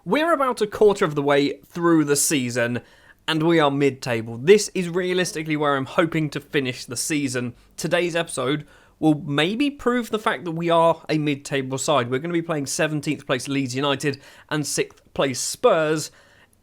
We're about a quarter of the way through the season, and we are mid-table. This is realistically where I'm hoping to finish the season. Today's episode will maybe prove the fact that we are a mid-table side. We're going to be playing 17th place Leeds United and 6th place Spurs.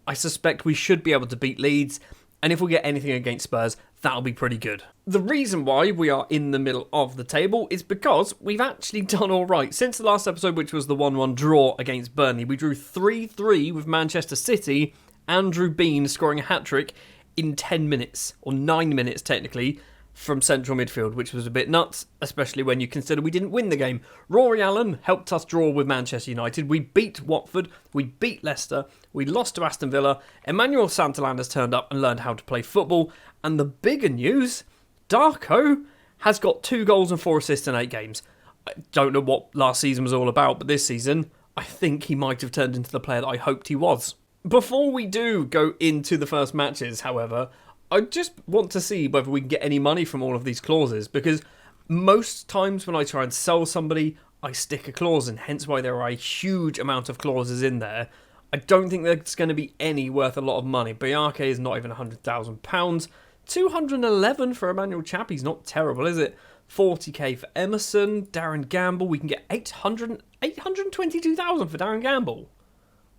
I suspect we should be able to beat Leeds, and if we get anything against Spurs, that'll be pretty good. The reason why we are in the middle of the table is because we've actually done alright. Since the last episode, which was the 1-1 draw against Burnley, we drew 3-3 with Manchester City, Andrew Bean scoring a hat-trick in 10 minutes, or 9 minutes technically, from central midfield, which was a bit nuts, especially when you consider we didn't win the game. Rory Allen helped us draw with Manchester United. We beat Watford, we beat Leicester, we lost to Aston Villa. Emmanuel Santaland has turned up and learned how to play football. And the bigger news, Darko has got 2 goals and 4 assists in 8 games. I don't know what last season was all about, but this season, I think he might have turned into the player that I hoped he was. Before we do go into the first matches, however, I just want to see whether we can get any money from all of these clauses, because most times when I try and sell somebody, I stick a clause in, hence why there are a huge amount of clauses in there. I don't think there's going to be any worth a lot of money. Bayake is not even £100,000. 211 for Emmanuel Chappie's not terrible, is it? 40k for Emerson. Darren Gamble, we can get 822,000 for Darren Gamble.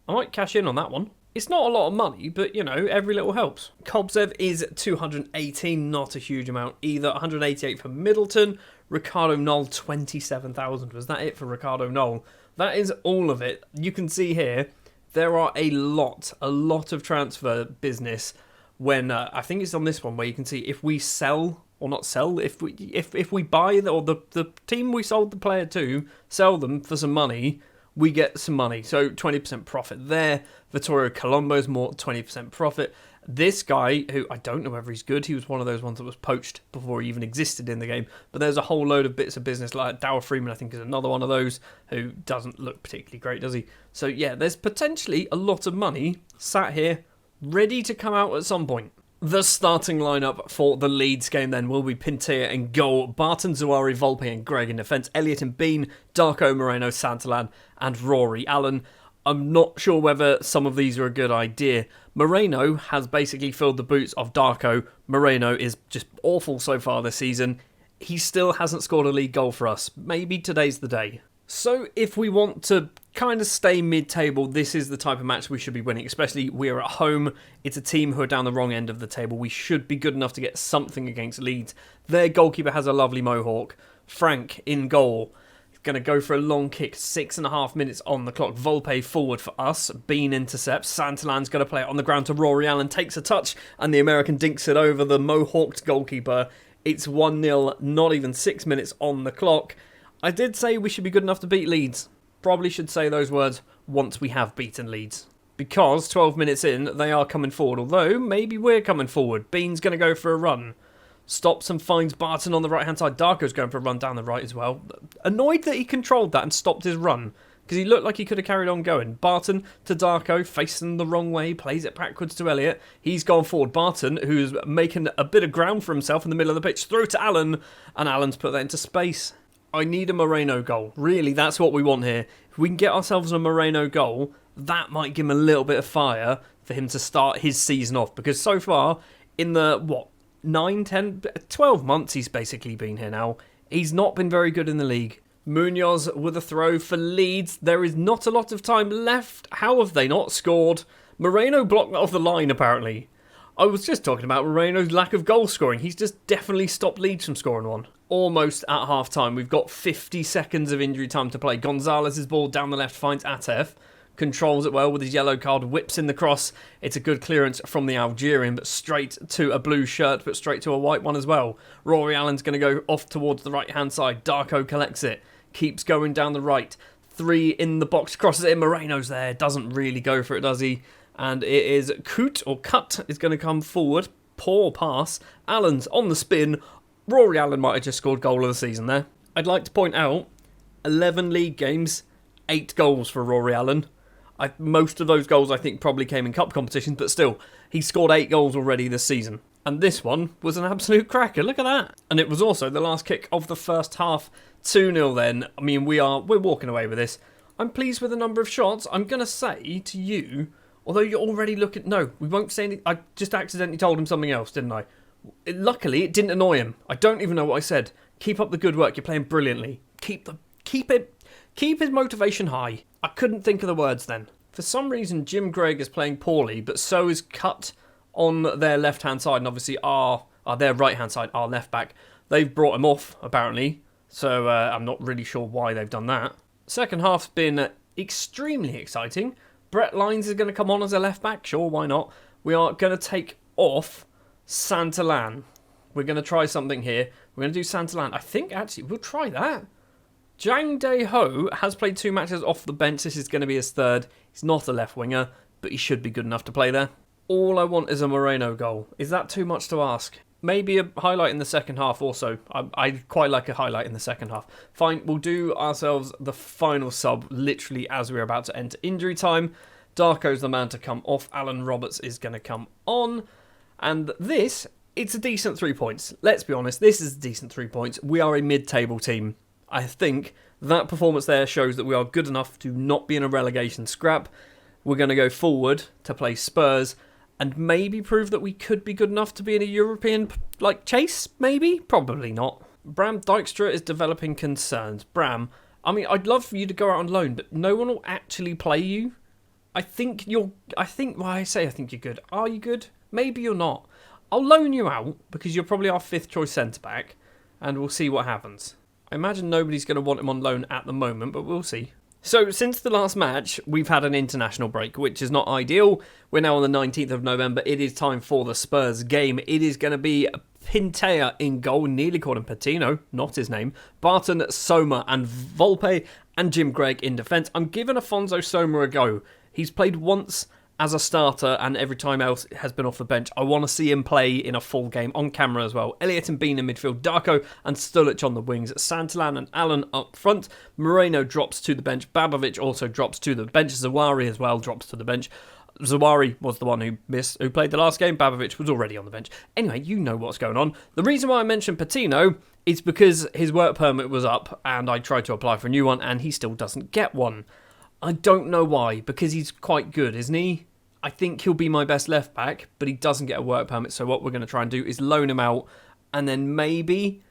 I might cash in on that one. It's not a lot of money, but, you know, every little helps. Kobzev is 218, not a huge amount either. 188 for Middleton. Ricardo Knoll, 27,000. Was that it for Ricardo Knoll? That is all of it. You can see here, there are a lot of transfer business when, I think it's on this one where you can see if we sell, or not sell, if we buy, or the team we sold the player to, sell them for some money, we get some money. So 20% profit there. Vittorio Colombo's more 20% profit. This guy, who I don't know whether he's good, he was one of those ones that was poached before he even existed in the game. But there's a whole load of bits of business like Dower Freeman, I think, is another one of those who doesn't look particularly great, does he? So yeah, there's potentially a lot of money sat here, ready to come out at some point. The starting lineup for the Leeds game then will be Pintea in goal, Barton, Zuari, Volpe and Greg in defence, Elliott and Bean, Darko, Moreno, Santalan and Rory Allen. I'm not sure whether some of these are a good idea. Moreno has basically filled the boots of Darko. Moreno is just awful so far this season. He still hasn't scored a league goal for us. Maybe today's the day. So if we want to kind of stay mid-table, this is the type of match we should be winning, especially we're at home. It's a team who are down the wrong end of the table. We should be good enough to get something against Leeds. Their goalkeeper has a lovely mohawk. Frank in goal. He's going to go for a long kick, 6.5 minutes on the clock. Volpe forward for us. Bean intercepts. Santalan's going to play it on the ground to Rory Allen. Takes a touch and the American dinks it over the mohawked goalkeeper. It's 1-0, not even 6 minutes on the clock. I did say we should be good enough to beat Leeds. Probably should say those words once we have beaten Leeds. Because 12 minutes in, they are coming forward. Although, maybe we're coming forward. Bean's going to go for a run. Stops and finds Barton on the right-hand side. Darko's going for a run down the right as well. Annoyed that he controlled that and stopped his run, because he looked like he could have carried on going. Barton to Darko, facing the wrong way, plays it backwards to Elliott. He's gone forward. Barton, who's making a bit of ground for himself in the middle of the pitch, through to Allen, and Allen's put that into space. I need a Moreno goal. Really, that's what we want here. If we can get ourselves a Moreno goal, that might give him a little bit of fire for him to start his season off. Because so far, in the, 9, 10, 12 months he's basically been here now, he's not been very good in the league. Munoz with a throw for Leeds. There is not a lot of time left. How have they not scored? Moreno blocked that off the line, apparently. I was just talking about Moreno's lack of goal scoring. He's just definitely stopped Leeds from scoring one. Almost at half-time. We've got 50 seconds of injury time to play. Gonzalez's ball down the left finds Atef. Controls it well with his yellow card. Whips in the cross. It's a good clearance from the Algerian, but straight to a blue shirt, but straight to a white one as well. Rory Allen's going to go off towards the right-hand side. Darko collects it. Keeps going down the right. 3 in the box. Crosses it in. Moreno's there. Doesn't really go for it, does he? And it is Cut is going to come forward. Poor pass. Allen's on the spin. Rory Allen might have just scored goal of the season there. I'd like to point out, 11 league games, 8 goals for Rory Allen. Most of those goals I think probably came in cup competitions, but still, he scored 8 goals already this season. And this one was an absolute cracker, look at that. And it was also the last kick of the first half, 2-0 then. I mean, we're walking away with this. I'm pleased with the number of shots. I'm going to say to you, although you're already looking... No, we won't say anything. I just accidentally told him something else, didn't I? Luckily, it didn't annoy him. I don't even know what I said. Keep up the good work. You're playing brilliantly. Keep his motivation high. I couldn't think of the words then. For some reason, Jim Gregg is playing poorly, but so is Cut on their left-hand side, and obviously their right-hand side, our left back. They've brought him off, apparently, so I'm not really sure why they've done that. Second half's been extremely exciting. Brett Lines is going to come on as a left back, sure, why not? We are going to take off Santalan. We're going to try something here. We're going to do Santalan. I think, actually, we'll try that. Jang Dae-ho has played 2 matches off the bench. This is going to be his third. He's not a left winger, but he should be good enough to play there. All I want is a Moreno goal. Is that too much to ask? Maybe a highlight in the second half also. I quite like a highlight in the second half. Fine, we'll do ourselves the final sub literally as we're about to enter injury time. Darko's the man to come off. Alan Roberts is going to come on. And this, it's a decent 3 points. Let's be honest, this is a decent 3 points. We are a mid-table team. I think that performance there shows that we are good enough to not be in a relegation scrap. We're going to go forward to play Spurs and maybe prove that we could be good enough to be in a European chase, maybe? Probably not. Bram Dijkstra is developing concerns. Bram, I mean, I'd love for you to go out on loan, but no one will actually play you. I think you're good. Are you good? Maybe you're not. I'll loan you out because you're probably our 5th choice centre-back and we'll see what happens. I imagine nobody's going to want him on loan at the moment, but we'll see. So, since the last match, we've had an international break, which is not ideal. We're now on the 19th of November. It is time for the Spurs game. It is going to be Pintea in goal. Nearly called him Patino, not his name. Barton, Soma and Volpe and Jim Gregg in defence. I'm giving Afonso Soma a go. He's played once as a starter and every time else has been off the bench. I want to see him play in a full game on camera as well. Elliott and Bean in midfield, Darko and Stulic on the wings, Santalan and Allen up front. Moreno drops to the bench, Babovic also drops to the bench, Zawari as well drops to the bench. Zawari was the one who played the last game, Babovic was already on the bench. Anyway, you know what's going on. The reason why I mentioned Patino is because his work permit was up and I tried to apply for a new one and he still doesn't get one. I don't know why, because he's quite good, isn't he? I think he'll be my best left back, but he doesn't get a work permit, so what we're going to try and do is loan him out, and then maybe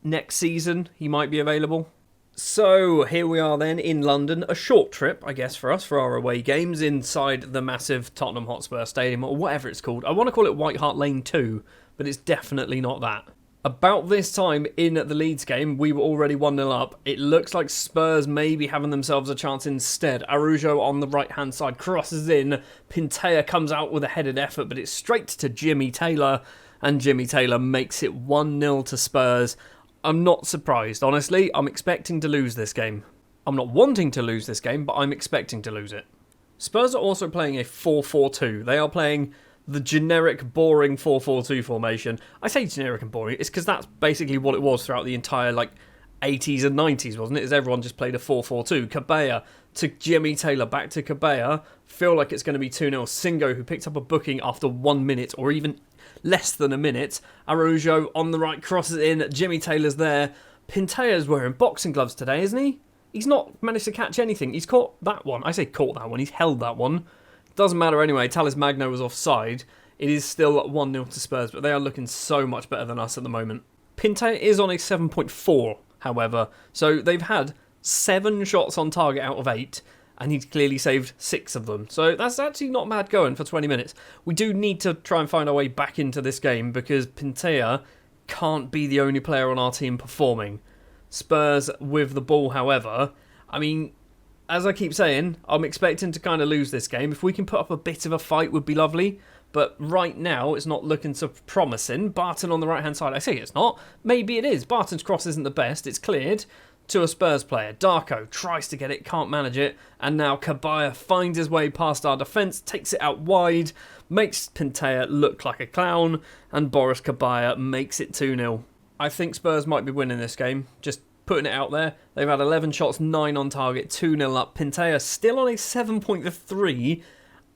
next season he might be available. So here we are then in London, a short trip, I guess, for us, for our away games, inside the massive Tottenham Hotspur Stadium, or whatever it's called. I want to call it White Hart Lane 2, but it's definitely not that. About this time in the Leeds game, we were already 1-0 up. It looks like Spurs may be having themselves a chance instead. Araujo on the right-hand side crosses in. Pintea comes out with a headed effort, but it's straight to Jimmy Taylor. And Jimmy Taylor makes it 1-0 to Spurs. I'm not surprised, honestly. I'm expecting to lose this game. I'm not wanting to lose this game, but I'm expecting to lose it. Spurs are also playing a 4-4-2. They are playing the generic, boring 4-4-2 formation. I say generic and boring, it's because that's basically what it was throughout the entire 80s and 90s, wasn't it? As everyone just played a 4-4-2. Cabella to Jimmy Taylor, back to Cabella. Feel like it's going to be 2-0. Singo, who picked up a booking after 1 minute, or even less than a minute. Araujo on the right, crosses in. Jimmy Taylor's there. Pintea's wearing boxing gloves today, isn't he? He's not managed to catch anything. He's caught that one. I say caught that one. He's held that one. Doesn't matter anyway. Talis Magno was offside. It is still 1-0 to Spurs, but they are looking so much better than us at the moment. Pintea is on a 7.4, however. So they've had 7 shots on target out of 8, and he's clearly saved 6 of them. So that's actually not bad going for 20 minutes. We do need to try and find our way back into this game, because Pintea can't be the only player on our team performing. Spurs with the ball, however, I mean, as I keep saying, I'm expecting to kind of lose this game. If we can put up a bit of a fight, would be lovely. But right now, it's not looking so promising. Barton on the right-hand side. I say it's not. Maybe it is. Barton's cross isn't the best. It's cleared to a Spurs player. Darko tries to get it, can't manage it. And now Kabaya finds his way past our defence, takes it out wide, makes Pintea look like a clown, and Boris Kabaya makes it 2-0. I think Spurs might be winning this game. Just putting it out there. They've had 11 shots, 9 on target, 2-0 up. Pintea still on a 7.3.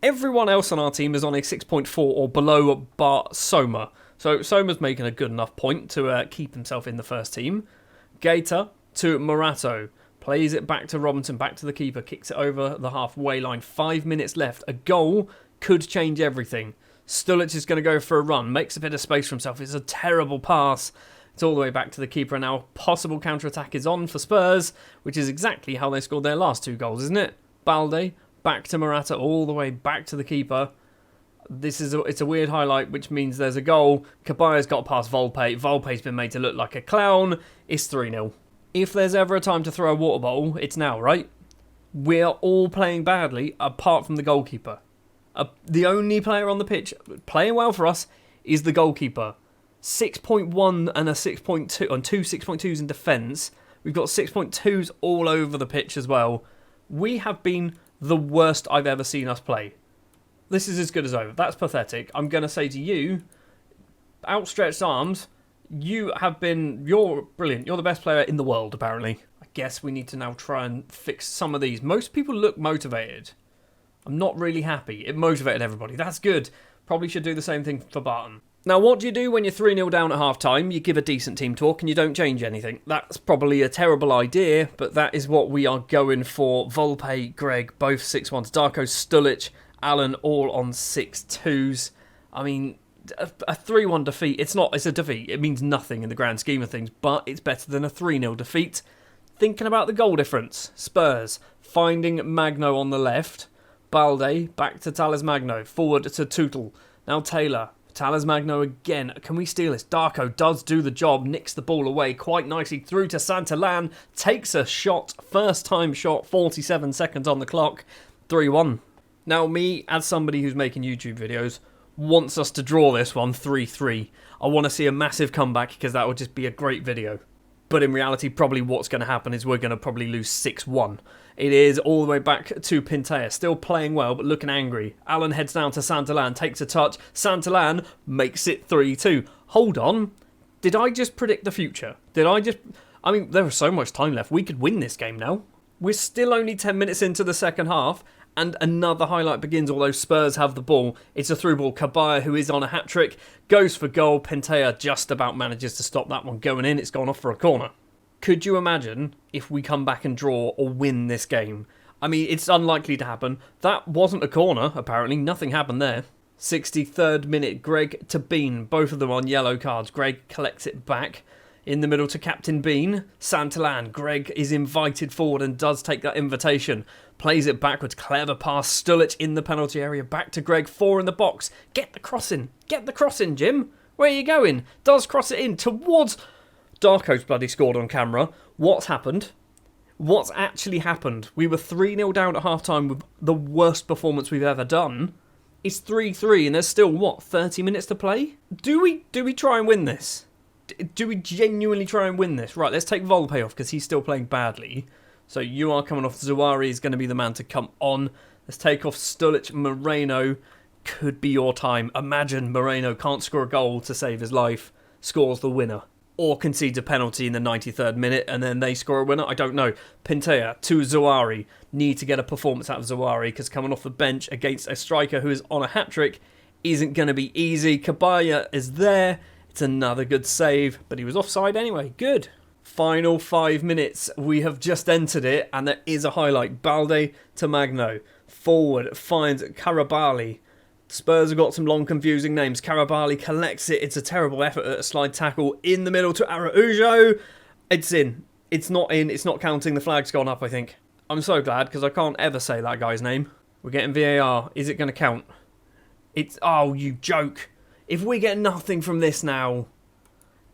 Everyone else on our team is on a 6.4 or below bar Soma. So Soma's making a good enough point to keep himself in the first team. Gaeta to Morato. Plays it back to Robinson, back to the keeper, kicks it over the halfway line. 5 minutes left. A goal could change everything. Stulic is going to go for a run, makes a bit of space for himself. It's a terrible pass. It's all the way back to the keeper, and now possible counter-attack is on for Spurs, which is exactly how they scored their last 2 goals, isn't it? Balde, back to Morata, all the way back to the keeper. It's a weird highlight, which means there's a goal. Caballa's got past Volpe. Volpe's been made to look like a clown. It's 3-0. If there's ever a time to throw a water bottle, it's now, right? We're all playing badly, apart from the goalkeeper. The only player on the pitch playing well for us is the goalkeeper. 6.1 and a 6.2 on 2 6.2s in defence. We've got 6.2s all over the pitch as well. We have been the worst I've ever seen us play. This is as good as over. That's pathetic. I'm going to say to you, outstretched arms, you're brilliant. You're the best player in the world, apparently. I guess we need to now try and fix some of these. Most people look motivated. I'm not really happy. It motivated everybody. That's good. Probably should do the same thing for Barton. Now, what do you do when you're 3-0 down at half-time? You give a decent team talk and you don't change anything. That's probably a terrible idea, but that is what we are going for. Volpe, Greg, both 6-1s. Darko, Stulic, Allen, all on 6-2s. I mean, a 3-1 defeat, it's a defeat. It means nothing in the grand scheme of things, but it's better than a 3-0 defeat. Thinking about the goal difference. Spurs, finding Magno on the left. Balde, back to Talismagno. Magno. Forward to Tootle. Now Taylor. Talismagno Magno again. Can we steal this? Darko does do the job. Nicks the ball away quite nicely through to Santillan. Takes a shot. First time shot. 47 seconds on the clock. 3-1. Now me, as somebody who's making YouTube videos, wants us to draw this one 3-3. I want to see a massive comeback because that would just be a great video. But in reality, probably what's going to happen is we're going to probably lose 6-1. It is all the way back to Pintea, still playing well, but looking angry. Allen heads down to Santillan, takes a touch. Santillan makes it 3-2. Hold on. Did I just predict the future? I mean, there was so much time left. We could win this game now. We're still only 10 minutes into the second half, and another highlight begins, although Spurs have the ball. It's a through ball. Cabaya, who is on a hat-trick, goes for goal. Pintea just about manages to stop that one going in. It's gone off for a corner. Could you imagine if we come back and draw or win this game? I mean, it's unlikely to happen. That wasn't a corner, apparently. Nothing happened there. 63rd minute, Greg to Bean. Both of them on yellow cards. Greg collects it back. In the middle to Captain Bean. Santillan. Greg is invited forward and does take that invitation. Plays it backwards. Clever pass. Stulic in the penalty area. Back to Greg. 4 in the box. Get the cross in. Get the cross in, Jim. Where are you going? Does cross it in towards... Darko's bloody scored on camera. What's happened? What's actually happened? We were 3-0 down at half-time with the worst performance we've ever done. It's 3-3 and there's still, 30 minutes to play? Do we try and win this? Do we genuinely try and win this? Right, let's take Volpe off because he's still playing badly. So you are coming off. Zawari is going to be the man to come on. Let's take off Stulic. Moreno could be your time. Imagine Moreno can't score a goal to save his life. Scores the winner. Or concedes a penalty in the 93rd minute and then they score a winner. I don't know. Pintea to Zawari. Need to get a performance out of Zawari because coming off the bench against a striker who is on a hat-trick isn't going to be easy. Cabaya is there. It's another good save, but he was offside anyway. Good. Final 5 minutes. We have just entered it and there is a highlight. Balde to Magno. Forward finds Karabali. Spurs have got some long, confusing names. Karabali collects it. It's a terrible effort at a slide tackle in the middle to Araujo. It's in. It's not in. It's not counting. The flag's gone up, I think. I'm so glad because I can't ever say that guy's name. We're getting VAR. Is it going to count? Oh, you joke. If we get nothing from this now.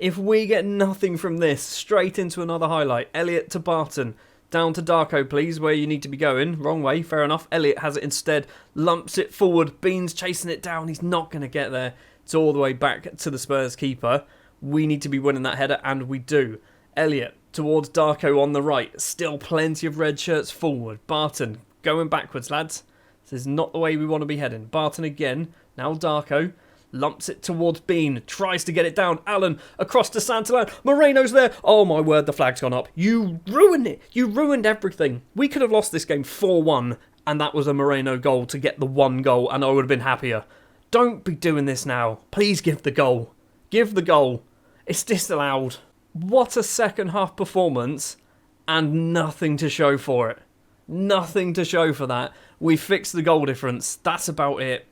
If we get nothing from this. Straight into another highlight. Elliott to Barton. Down to Darko, please, where you need to be going. Wrong way, fair enough. Elliott has it instead. Lumps it forward. Bean's chasing it down. He's not going to get there. It's all the way back to the Spurs keeper. We need to be winning that header, and we do. Elliott towards Darko on the right. Still plenty of red shirts forward. Barton going backwards, lads. This is not the way we want to be heading. Barton again. Now Darko. Lumps it towards Bean. Tries to get it down. Allen across to Santillan. Moreno's there. Oh my word, the flag's gone up. You ruined it. You ruined everything. We could have lost this game 4-1 and that was a Moreno goal to get the 1 goal and I would have been happier. Don't be doing this now. Please give the goal. Give the goal. It's disallowed. What a second half performance and nothing to show for it. Nothing to show for that. We fixed the goal difference. That's about it.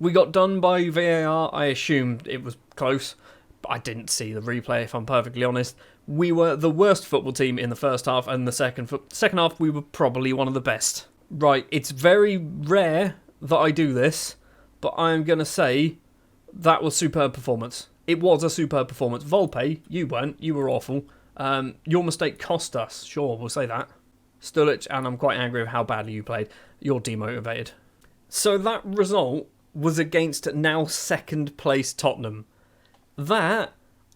We got done by VAR. I assumed it was close. But I didn't see the replay, if I'm perfectly honest. We were the worst football team in the first half, and the second half we were probably one of the best. Right, it's very rare that I do this, but I am going to say that was superb performance. It was a superb performance. Volpe, you weren't. You were awful. Your mistake cost us. Sure, we'll say that. Stulic, and I'm quite angry with how badly you played. You're demotivated. So that result was against now second place Tottenham. That,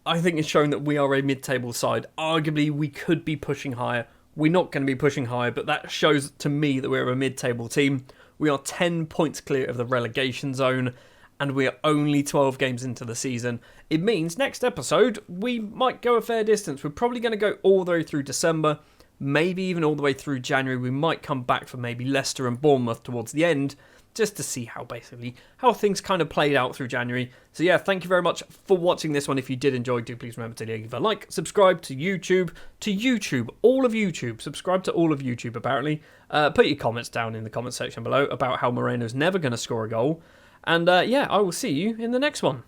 I think, has shown that we are a mid-table side. Arguably, we could be pushing higher. We're not going to be pushing higher, but that shows to me that we're a mid-table team. We are 10 points clear of the relegation zone, and we are only 12 games into the season. It means next episode, we might go a fair distance. We're probably going to go all the way through December, maybe even all the way through January. We might come back for maybe Leicester and Bournemouth towards the end, just to see how things kind of played out through January. So yeah, thank you very much for watching this one. If you did enjoy, do please remember to leave a like, subscribe to YouTube, all of YouTube, subscribe to all of YouTube apparently. Put your comments down in the comment section below about how Moreno's never going to score a goal. And yeah, I will see you in the next one.